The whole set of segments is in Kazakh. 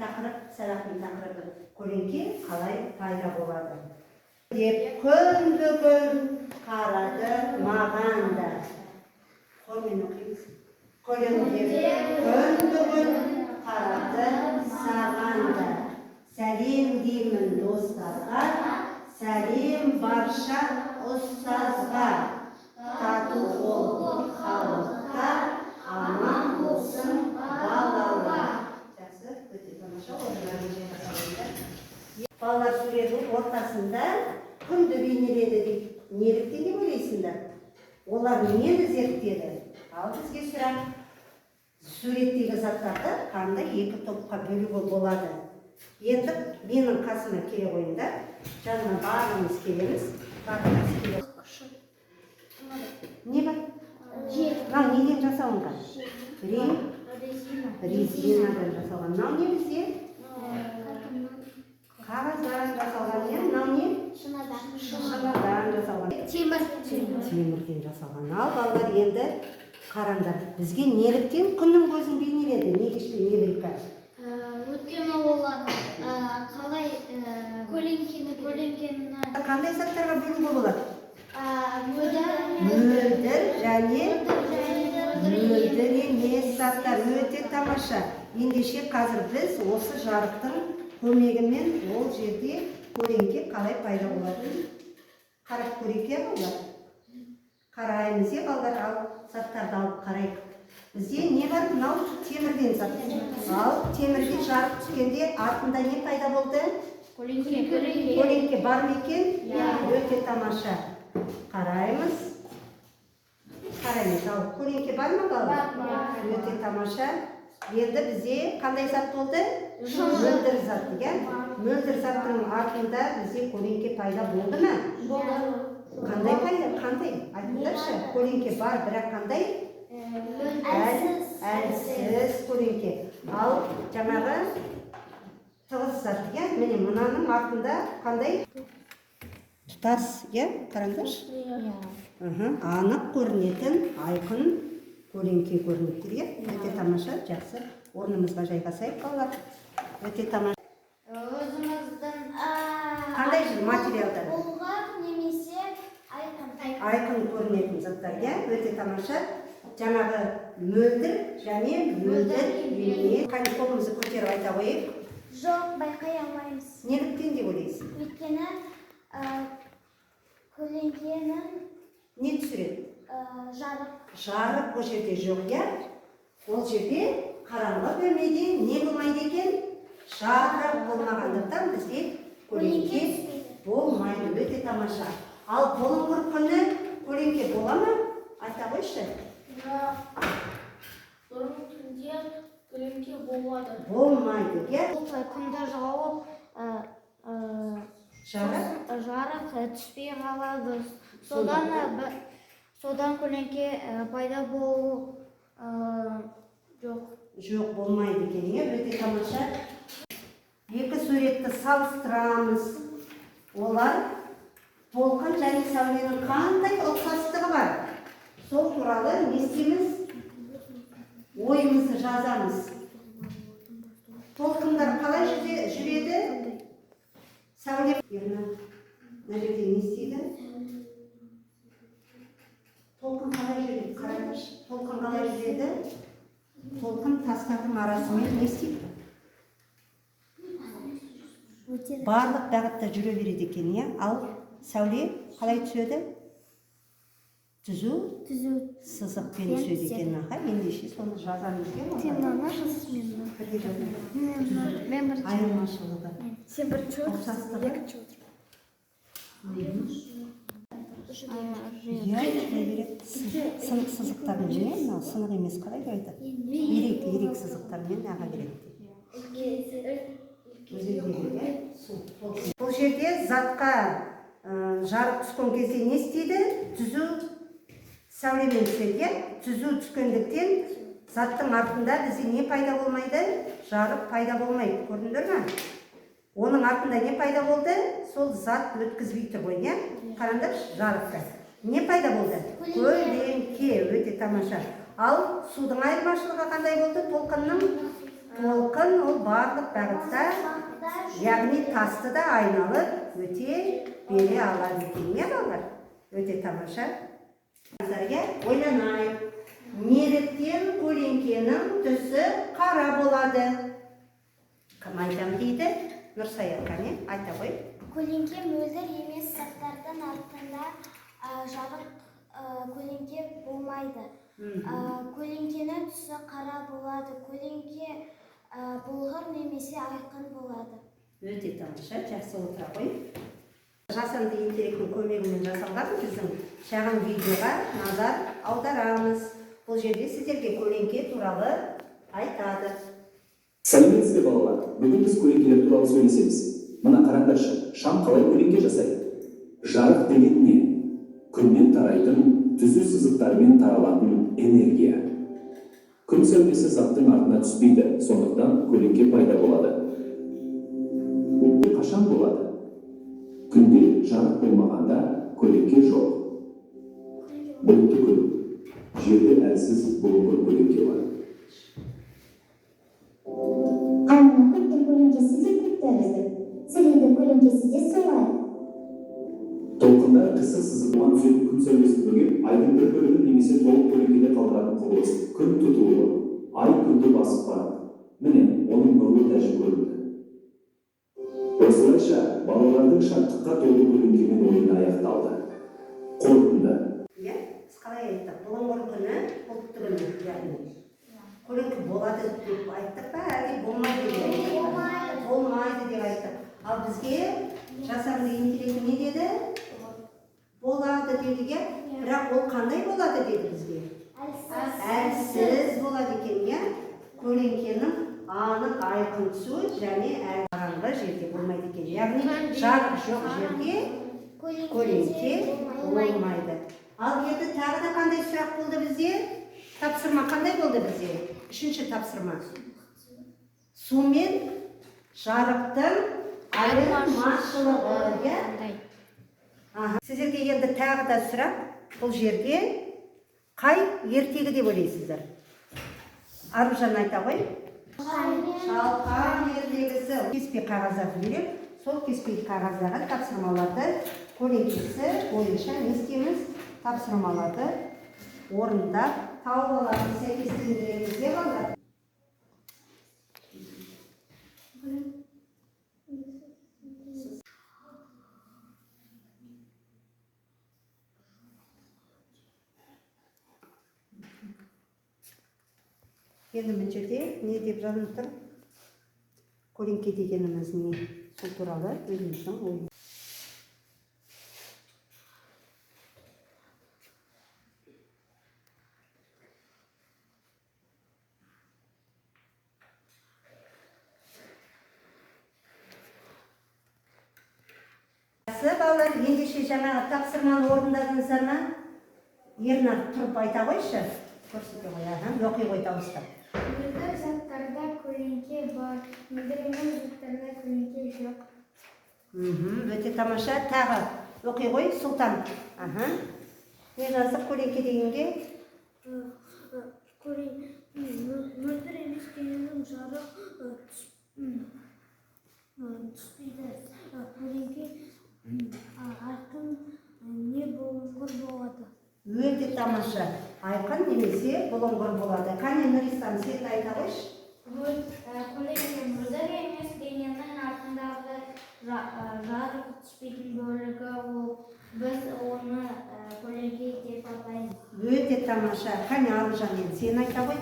тақырып, сабақтың тақырыбы көлеңке қалай пайда болады деп күнді күн қарады маған да. Қолмен оқимыз. Көлеңке күнді күн қарады саған да. Сәлем деймін достарға, сәлем барша ұстазға. Тату бол халыққа, аман болсын балалар. Жақсы, өте тамаша. Балалар суретінің ортасында күнді бейнеледі дейді. Неліктен деп ойлайсыңдар? Олар нені зерттеді? Ал бізге сұрақ. Суреттегі заттарды қандай екі топқа бөлуге болады? Енді менің қасыма келе қойыңдар. Жаныма барлығымыз келеміз. Не бар? Ал неден жасалынған? Резинадан жасалған. Мынау не бізде? Қағаздан жасалған. Мынау не? Шыныдан жасалған. Темірден жасалған. Ал балалар енді қараңдар. Бізге неліктен күннің көзін бейнеледі? Не білка? Өйткені олар қалай көлеңкені қандай заттарға бөлуге болады? мөлдір және мөлдір емес заттар. Өте тамаша. Ендеше қазір біз осы жарықтың көмегімен ол жерде көлеңке қалай пайда болады? Қарап көрейік балалар. Қараймыз балалар, ал заттарды алып қарайық. Бізде не бар? Мынау темірден зат. Ал темірге жарық түскенде артында не пайда болды? Көлеңке бар ма екен? Өте тамаша. Қараймыз. Ал көлеңке бар ма балалар? Өте тамаша. Енді бізде қандай зат болды? Мөлдір зат. Мөлдір заттың артында бізде көлеңке пайда болды ма? Қандай пайда? Қандай? Айтыңдаршы. Көлеңке бар, бірақ қандай? Әлсіз көлеңке. Ал жаңағы тығыз зат. Міне мынаның артында қандай? Тұтас, қараңдаршы. Анық көрінетін айқын көлеңке көрініп тұр. Өте тамаша, жақсы. Орнымызға жайғасайық балалар. Өте тамаша. Өзіміздің қандай материалдар? болған немесе айқын көрінетін заттар. Өте тамаша. Жаңағы мөлдір және мөлдір емес. Қане қолымызды көтеріп айта қойып. Жоқ, байқай алмаймыз. Неліктен деп ойлайсың? Өйткені көлеңкенің не түсіреді? жарық ол жерде жоқ, ол жерде қараңғы бөлмеде не болмайды екен? Жарық болмағандықтан бізде көлеңке болмайды. Өте тамаша. Ал бұлыңғыр күні көлеңке бола ма? Айта қойшы. Бұрын түнде көлеңке болады. Болмайды, күнді жауып жарық түспей қалады. Содан көлеңке пайда болу жоқ болмайды екен. Өте тамаша. Екі суретті салыстырамыз. Олар толқын және сәуленің қандай ұқсастығы бар? Сол туралы не істейміз? Ойымызды жазамыз. Толқындар қалай жүреді? Сәуле. Мына жерде не істейді? Толқын қалай жүреді? Қараңдаршы. Толқын қалай жүреді? Толқын тастардың арасымен не істейді? Барлық бағытта жүре береді екен, ал сәуле қалай түседі? Түзу сызықпен түседі екен. Ендеше соны жазамыз екен. Айырмашылығы. Сен бірінші отырсың, екінші отыр. Сынық сызықтармен, сынық емес қалай береді? Ирек сызықтармен аға береді. Бұл жерде затқа жарық түскен кезде не істейді? Түзу сәулемен түседі. Түзу түскендіктен заттың артында бізде не пайда болмайды? Жарық пайда болмайды. Көрдіңдер ме? Оның артында не пайда болды? Сол зат өткізбей тұр ғой, қараңдаршы, жарыққа. Не пайда болды? Көлеңке. Өте тамаша. Ал судың айырмашылығы қандай болды? Толқынның толқын ол барлық бағытта, яғни тасты да айналып өте бере алады екен, не балалар? Өте тамаша. Назарға ойланайық. Неліктен көлеңкенің түсі қара болады? Кім айтам дейді? Нұрсая кәне, айта қой. Көлеңке мөлдір емес заттардың артында жарық көлеңке болмайды. Көлеңкенің түсі қара болады. Көлеңке бұлғыр немесе айқын болады. Өте тамаша, жақсы отыра қой. Жасанды интеллекттің көмегімен жасалған біздің шағын видеоға назар аударамыз. Бұл жерде сіздерге көлеңке туралы айтады. Сәлеметсіздер балалар, бүгін біз көлеңкелер туралы сөйлесеміз. Мына қараңдаршы, шам қалай көлеңке жасайды? Жарық деген не? Күннен тарайтын, түзу сызықтармен таралатын энергия. Күн сәулесі заттың артына түспейді, сондықтан көлеңке пайда болады. Қашан болады? Күнде жарық болмағанда көлеңке жоқ. Бұлтты күн. Жерде әлсіз бұлыңғыр көлеңке бар. Айнының көптің көлеңкесі де тәрізді. Цилиндр көлеңкесі де солай. Толқындар қысық сызығынан түсетін күн сәулесін бөгеп, айдың бір бөлігін немесе толық көлеңкеде қалдыратын құбылыс. Күн тұтылуы, ай күнді басып барады. Міне, оның нұрлы тәжі көрінді. Осылайша, балалардың шаттыққа толы көлеңкемен ойыны аяқталды. Қорытынды. Иә, біз қалай айттық? Бұлыңғыр күні, бұлтты күні, яғни. Көлеңке болады деп айттық па, әлде болмайды деп айттық? Болмайды деп айттық. Ал бізге жасанды интеллект не деді? Болады дедіге, бірақ ол қандай болады деді бізге? Әлсіз болады екен, иә? Көлеңкенің анық айқын түсуі және қараңғы жерде болмайды екен. Яғни жарық жоқ жерде көлеңке болмайды. Ал енді тағы да қандай сұрақ болды бізде? Тапсырма қандай болды бізде? Үшінші тапсырма. Су мен жарықтың айырмашылығы. Сіздерге енді тағы да сұрақ, бұл жерде қай ертегі деп ойлайсыздар? Аружан айта ғой. Шалқан ертегісі. Кеспе қағаздар беріп, сол кеспе қағаздағы тапсырмаларды көлеңкесі бойынша не істейміз? Тапсырмаларды орындап, тауып аламыз, сәйкестендіреміз деп алады. Енді бұл жерде не деп жазылып тұр? Көлеңке дегеніміз не? Сол туралы өзіміздің ойымыз. Балалар, ендеше жаңағы тапсырманы орындадыңыздар ма? Ернар тұрып айта қойшы. Көрсете қой, оқи қой дауыстап. Мөлдір заттарда көлеңке бар, мөлдір емес заттарда көлеңке жоқ. Өте тамаша. Тағы оқи қой, Сұлтан. Не жаздық көлеңке дегенге? Мөлдір емес дененің жарық түспейді. Көлеңке айқын не бұлыңғыр болады. Өте тамаша. Айқын немесе бұлыңғыр болады. Қане Нұрислам, сен айта қойшы. Көлеңке мөлдір емес дененің артындағы жарық түспейтін бөлігі, біз оны көлеңке деп атаймыз. Өте тамаша. Қане Аружан, сен айта қой.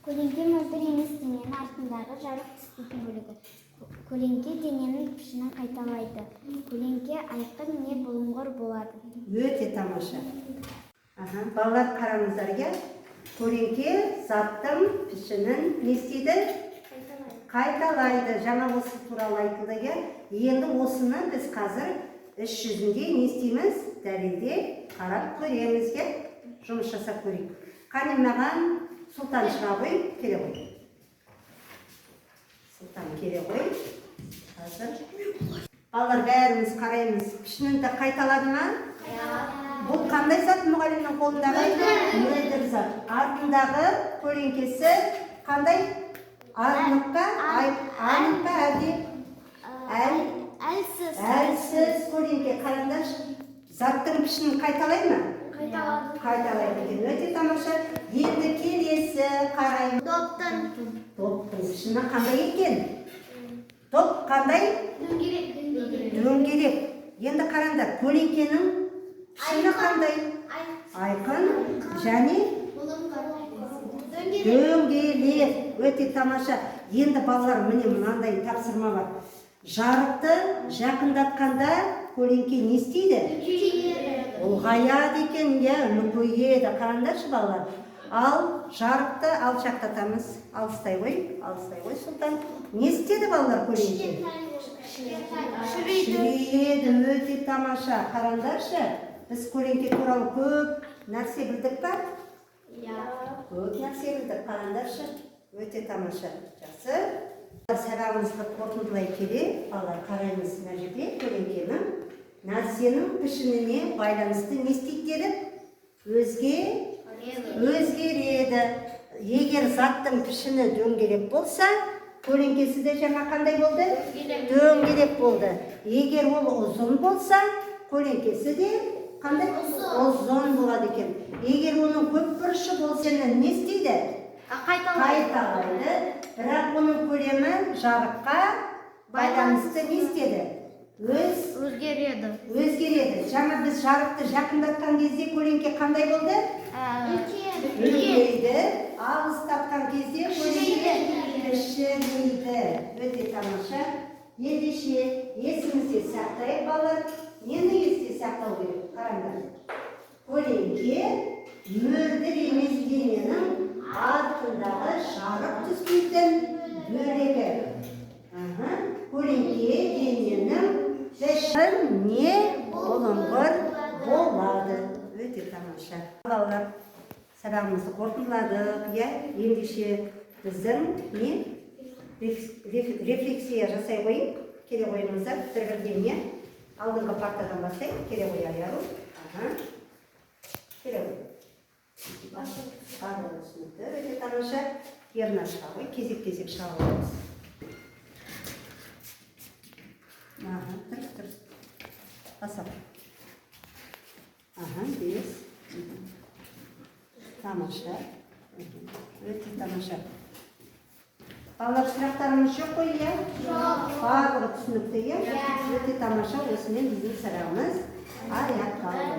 Көлеңке мөлдір емес дененің артындағы жарық түспейтін бөлігі. Көлеңке дененің пішінін қайталайды. Көлеңке айқын не бұлыңғыр болады. Өте тамаша. Балалар қараңыздар, көлеңке заттың пішінін не істейді? Қайталайды. Жаңа осы туралы айтылды. Енді осыны біз қазір іс жүзінде не істейміз? Дәлелде қарап көреміз. Жұмыс жасап көрейік. Қане маған Сұлтан шыға ғой, келе ғой. Сұлтан келе ғой. Балалар бәріміз қараймыз. Пішінді қайталады ма? Бұл қандай зат мұғалімнің қолындағы? Мөлдір зат. Артындағы көлеңкесі қандай? Анық па? Анық па әлде? Әлсіз. Әлсіз көлеңке. Қараңдаршы. Заттың пішінін қайталай ма? Қайталайды екен. Өте тамаша. Енді келесі қараймыз. Топтың пішіні қандай екен? Топ қандай? Дөңгелек. Енді қараңдар, көлеңкенің пішіні қандай? Айқын және дөңгелек. Өте тамаша. Енді балалар, міне мынандай тапсырма бар. Жарықты жақындатқанда көлеңке не істейді? Ұлғаяды екен, үлкейеді. Қараңдаршы балалар. Ал жарықты алшақтатамыз. Алыстай ғой, Сұлтан. Не істеді балалар көлеңке? Шірейді. Өте тамаша. Қараңдаршы. Біз көлеңке туралы көп нәрсе білдік па? Көп нәрсе білдік. Қараңдаршы. Өте тамаша. Жақсы. Сабағымызды қорытындылай келе, балалар, қараймыз мына жерде көлеңкенің нәрсенің пішініне байланысты не істейді дедік? Өзгереді. Егер заттың пішіні дөңгелек болса, көлеңкесі де жаңа қандай болды? Дөңгелек болды. Егер ол ұзын болса, көлеңкесі де қандай? Ұзын болады екен. Егер оның көп бұрышы болса, не істейді? Қайталайды. Бірақ оның көлемі жарыққа байланысты не істеді? Өзгереді. Жаңа біз жарықты жақындатқан кезде көлеңке қандай болды? Үлкейді. Алыстатқан кезде көлеңке кішірейді. Өте тамаша. Ендеше есіңізде сақтайық, балалар. Нені есте сақтау керек? Қараңдар. Көлеңке мөлдір емес дененің артындағы жарық түспейтін бөлігі. Көлеңке дененің пішін не бұлыңғыр болады. Өте тамаша. Балалар, сабағымызды қорытындыладық. Ендеше біздің рефлексия жасай қойып, келе қойыңыздар. Бір-бірден алдыңғы партадан бастайық. Келе қой аяру. Келе қой. Барлығы түсінікті. Өте тамаша. Ерін ашқа қой. Кезек-кезек шағып отырмыз. Дұрыс. Басап. Бес. Тамаша. Өте тамаша. Балалар, сұрақтарымыз жоқ қой, Жоқ. Барлығы түсінікті, Өте тамаша. Осымен біздің сұрағымыз аяқталды.